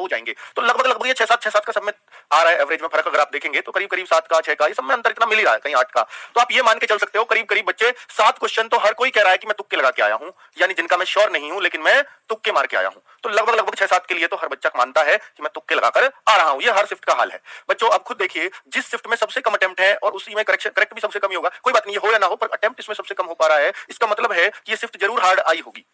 हो जाएंगे। तो लगभग लगभग ये 6-7 का सब में आ रहा है एवरेज में फर्क। अगर आप देखेंगे तो करीब करीब 7 का 6 का ये सब में अंतर इतना मिल ही रहा है, कहीं 8 का। तो आप ये मान के चल सकते हो करीब करीब बच्चे 7 क्वेश्चन तो हर कोई कह रहा है कि मैं तुक्के लगा के आया हूं, यानी जिनका मैं श्योर नहीं हूं लेकिन मैं तुक्के मार के आया हूं। तो लगभग लगभग 6-7 के लिए तो हर बच्चा मानता है कि मैं तुक्के लगाकर आ रहा हूं। ये हर शिफ्ट का हाल है बच्चों। अब खुद देखिए जिस शिफ्ट में सबसे कम अटेम्प्ट है और उसी में करेक्ट भी सबसे कम ही होगा, कोई बात नहीं हो या ना हो, पर अटेम्प्ट इसमें सबसे कम हो पा रहा है, इसका मतलब है कि ये शिफ्ट जरूर हार्ड आई होगी।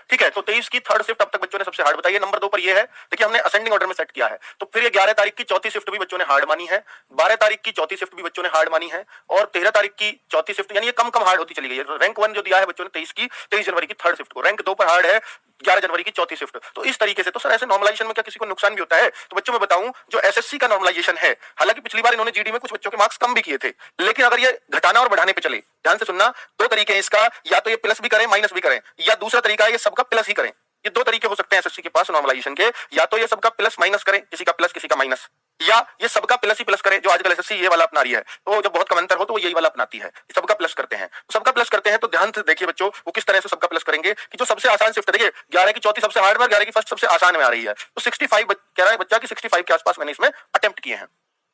ठीक है, तो 23 की थर्ड शिफ्ट अब तक बच्चों ने सबसे हार्ड बताई है। नंबर 2 पर ये है, देखिए हमने असेंडिंग ऑर्डर में सेट किया है। तो फिर ये 11 तारीख की चौथी शिफ्ट भी बच्चों ने हार्ड मानी है, 12 तारीख की चौथी शिफ्ट भी बच्चों ने हार्ड मानी है, और 13 तारीख की चौथी शिफ्ट, यानी ये कम कम हार्ड होती चली गई है। रैंक 1 जो दिया है बच्चों ने 23 जनवरी की थर्ड शिफ्ट को, रैंक 2 पर हार्ड है 11 जनवरी की चौथी शिफ्ट। तो इस तरीके से तो सर ऐसे नॉर्मलाइजेशन में क्या किसी को नुकसान भी होता है? तो बच्चों में बताऊं जो एसएससी का नॉर्मलाइजेशन है, हालांकि पिछली बार इन्होंने जीडी में कुछ बच्चों के मार्क्स कम भी किए थे, लेकिन अगर ये घटाना और बढ़ाने पे चले, ध्यान से सुनना, दो तरीके हैं इसका, या तो ये प्लस भी करें माइनस भी करें, या दूसरा तरीका है ये सबका प्लस ही करें। ये दो तरीके हो सकते हैं एसएससी के पास नॉर्मलाइजेशन के, या तो ये सबका प्लस माइनस करें, किसी का प्लस किसी का माइनस, या ये सबका प्लस ही प्लस करें, जो आजकल एसएससी ये वाला अपना रही है। तो जब बहुत कम अंतर हो तो वो यही वाला अपनाती है, सबका प्लस करते हैं। सबका प्लस करते हैं तो ध्यान से देखिए बच्चों वो किस तरह से सबका प्लस करेंगे कि जो सबसे आसान शिफ्ट देखिए 11 की चौथी सबसे हार्ड में, 11 की फर्स्ट सबसे आसान में आ रही है। तो 65 कह रहा है बच्चा कि 65 के आसपास मैंने इसमें अटेम्प्ट किए हैं।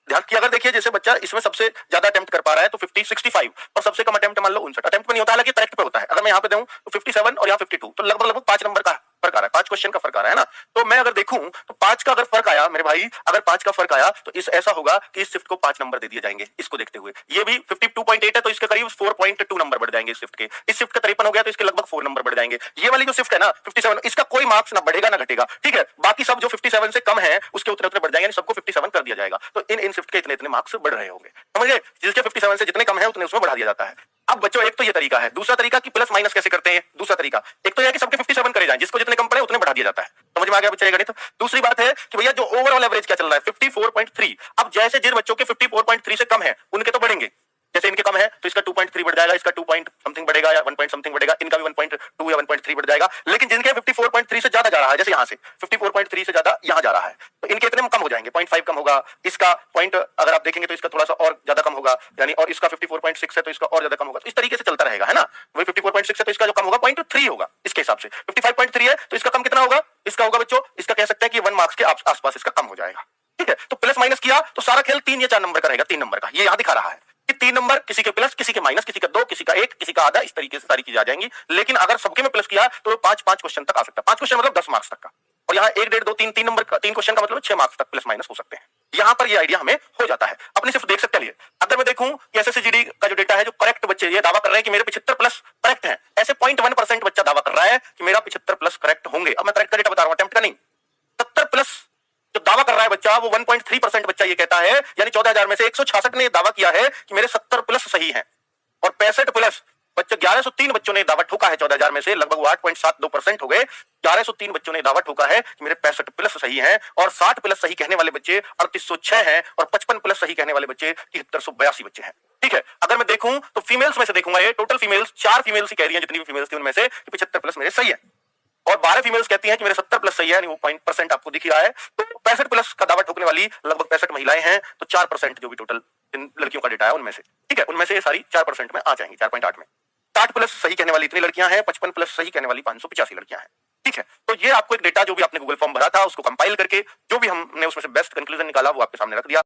ध्यान की अगर देखिए जैसे बच्चा इसमें सबसे ज्यादा अटेम्प्ट कर पा रहा है तो 50 65 और सबसे कम अटेम्प्ट मान लो 59। अटेम्प्ट में नहीं होता, हालांकि करेक्ट पे होता है। अगर मैं यहाँ पे दूं तो 57 और यहाँ 52, तो लगभग लगभग 5 नंबर का फर्क आ रहा है, 5 क्वेश्चन का फर्क आ रहा है ना। तो मैं अगर देखूं तो 5 का अगर फर्क आया मेरे भाई, अगर 5 का फर्क आया तो इस ऐसा होगा कि इस शिफ्ट को 5 नंबर दे दिए जाएंगे। इसको देखते हुए ये भी 52.8 है तो इसके करीब 4.2 नंबर बढ़ जाएंगे इस शिफ्ट के। इस शिफ्ट का 53 हो गया तो इसके लगभग 4 नंबर बढ़ जाएंगे। ये वाली जो शिफ्ट है ना 57, इसका कोई मार्क्स ना बढ़ेगा ना घटेगा, ठीक है। बाकी सब जो 57 से कम है उसके उतने उतने बढ़ जाएंगे, सबको 57 कर दिया जाएगा। तो इन शिफ्ट के इतने इतने मार्क्स बढ़ रहे होंगे, समझे? जिसके 57 से जितने कम है उतने उसमें बढ़ा दिया जाता है। अब बच्चों एक तो ये तरीका है, दूसरा तरीका कि प्लस माइनस कैसे करते हैं। दूसरा तरीका एक तो यह कि सबके 57 करे जाएं, जिसको जितने कम पड़े उतने बढ़ा दिया जाता है। समझ में आ गया बच्चे गणित? दूसरी बात है कि भैया जो ओवरऑल एवरेज क्या चल रहा है 54.3। अब जैसे जिन बच्चों के 54.3 से कम है उनके तो बढ़ेंगे, जैसे इनके कम है तो इसका 2.3 बढ़ जाएगा, इसका 2 पॉइंट समथिंग बढ़ेगा या 1 पॉइंट समथिंग बढ़ेगा, इनका भी 1.2 या 1.3 बढ़ जाएगा। लेकिन जिनके 54.3 से ज्यादा जा रहा है, जैसे यहाँ से 54.3 से ज्यादा यहाँ जा रहा है, तो इनके इतने कम हो जाएंगे, 0.5 कम होगा। इसका पॉइंट अगर आप देखेंगे तो इसका थोड़ा सा और ज्यादा कम होगा, यानी और इसका 54.6 है तो इसका और ज्यादा कम होगा। तो इस तरीके से चलता रहेगा, है ना। वही 54.6 है तो इसका जो कम होगा 0.3 होगा इसके हिसाब से। 55.3 है तो इसका कम कितना होगा? इसका होगा बच्चों, इसका कह सकते हैं कि 1 मार्क्स के आसपास इसका कम हो जाएगा, ठीक है। तो प्लस माइनस किया तो सारा खेल 3 या 4 नंबर का रहेगा, 3 नंबर का। ये यहाँ दिखा रहा है कि 3 नंबर, किसी के प्लस, किसी के माइनस, किसी का 2, किसी का 1, किसी का आधा, इस तरीके से सारी चीजें आ जाएंगी। लेकिन अगर सबके में प्लस किया तो 5-5 क्वेश्चन तक आ सकता है। 5 क्वेश्चन मतलब 10 मार्क्स तक का, और यहाँ 1 1.5 2 3 3 नंबर का 3 क्वेश्चन का मतलब 6 मार्क्स तक प्लस माइनस हो सकते हैं। यहाँ पर ये आइडिया हमें हो जाता है। अपने सिर्फ देख सकते हैं। अगर मैं देखूं कि एसएससीजीडी का जो डेटा है, जो करेक्ट बच्चे ये दावा कर रहे हैं कि मेरे 75 प्लस करेक्ट है, ऐसे 0.1% बच्चा दावा कर रहा है कि मेरा 75 प्लस करेक्ट होंगे। अब मैं करेक्ट का डेटा बता रहा हूं, अटेम्प्ट का नहीं। 70 प्लस जो दावा कर रहा है बच्चा वो 1.3% बच्चा ये कहता है, यानी 14,000 में से 166 ने दावा किया है कि मेरे 70 प्लस सही है, और 65 प्लस बच्चे 1103 बच्चों ने दावा ठोका है 14,000 में से, लगभग 8.72% हो गए। 1103 बच्चों ने दावा ठोका है कि मेरे 65 प्लस सही हैं, और 60 प्लस सही कहने वाले बच्चे 3806 हैं, और 55 प्लस सही कहने वाले बच्चे 7382 बच्चे हैं, ठीक है। अगर मैं देखूं तो फीमेल्स में से देखूंगा, ये टोटल फीमेल्स 4 फीमेल्स ही कह रही हैं, जितनी भी फीमेल्स थी उनमें से 75 प्लस मेरे सही है, और 12 फीमेल्स कहती हैं कि मेरे 70 प्लस सही है, वो % आपको दिख रहा है। तो 65 प्लस का दावा ठोकने वाली लगभग 65 महिलाएं हैं, तो 4% जो भी टोटल इन लड़कियों का डेटा है उनमें से, ठीक है, उनमें से ये सारी 4% में आ जाएंगी, 4.8 में। 60 प्लस सही कहने वाली इतनी लड़कियां हैं, 55 प्लस सही कहने वाली 585 लड़कियां हैं, ठीक है। तो ये आपको एक डेटा जो भी आपने गूगल फॉर्म भरा था उसको कंपाइल करके जो भी हमने उसमें से बेस्ट कंक्लूजन निकाला वो आपके सामने रख दिया।